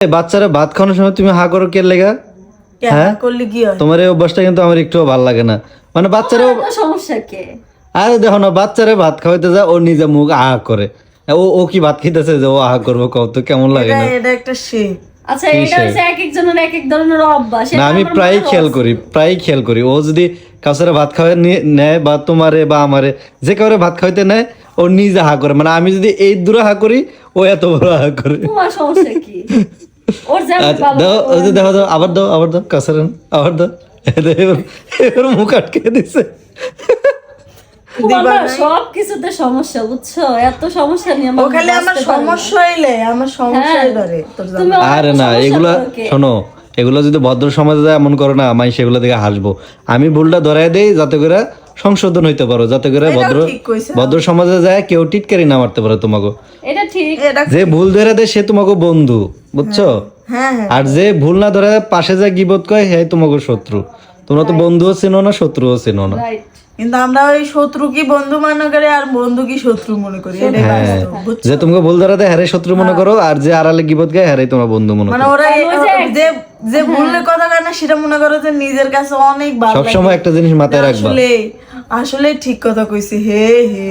বাচ্চারা ভাত খাওয়ানোর সময় তুমি হা করো কে লেগা? হ্যাঁ করলে কি হয়? তোমার এই অভ্যাসটা কিন্তু আমার একটু ভালো লাগে না। মানে বাচ্চারাও সমস্যা কে? আরে দেখো না, বাচ্চারা ভাত খাওয়াইতে যায় ও নিজে মুখ আহা করে। ও কি ভাত খাইতেছে যে ও আহা করবো? কত কেমন লাগে না? এটা একটা শেপ। আচ্ছা এটা হচ্ছে এক একজনের এক এক ধরনের অভ্যাস। না আমি প্রায় খেয়াল করি ও যদি কাউসারে ভাত খাওয়াই নেয় বা তোমারে বা আমারে যে কাউরে ভাত খাওয়াইতে নেয় ও নিজে হা করে। মানে আমি যদি এই দূরে হা করি ও এত বড় হা করে। তোমার সমস্যা কি? ওর যেমন আচ্ছা, ভালো দাও ওই যে দেখো আবার দাও কাউসারে আবার দাও। এবার মুখ আটকে দিছে। তোমার সব কিছুতে সমস্যা, বুঝছো? এত সমস্যা নিয়ে ও খালি আমার সমস্যা হইলে আমার সমস্যাই ধরে তোর জানো। আরে না এগুলা শোনো, এগুলো যদি ভদ্র সমাজে যায় এমন করো না, আমি সেগুলো দেখে হাসবো। আমি ভুলটা ধরাই দেই যাতে করে সংশোধন হইতে পারো, যাতে করে ভদ্র সমাজে যায় কেউ টিটকারি না মারতে পারে তোমাকে। এটা ঠিক। যে ভুল ধরে দেয় সে তোমাকে বন্ধু, বুঝছো? হ্যাঁ হ্যাঁ। আর যে ভুল না ধরে পাশে যায় গিবত কয় হে তোমাকে শত্রু। তোমরা তো বন্ধুও চেনো না শত্রুও চেনো না। রাইট। কিন্তু আমরা ওই শত্রু কি বন্ধু মনে করি আর বন্ধু কি শত্রু মনে করি, এটাই বাস্তব, বুঝছো? যে তোমাকে ভুল ধরে দেয় হ্যারে শত্রু মনে করো, আর যে আড়ালে গিবত গায় হ্যারে তোমার বন্ধু মনে মানে করো। ওরা যে যে ভুলের কথা কয় না সেটা মনে করো যে নিজের কাছে অনেক ভালো লাগে। সবসময় একটা জিনিস মাথায় রাখবা, আসলে আসলে ঠিক কথা কইছি। হে হে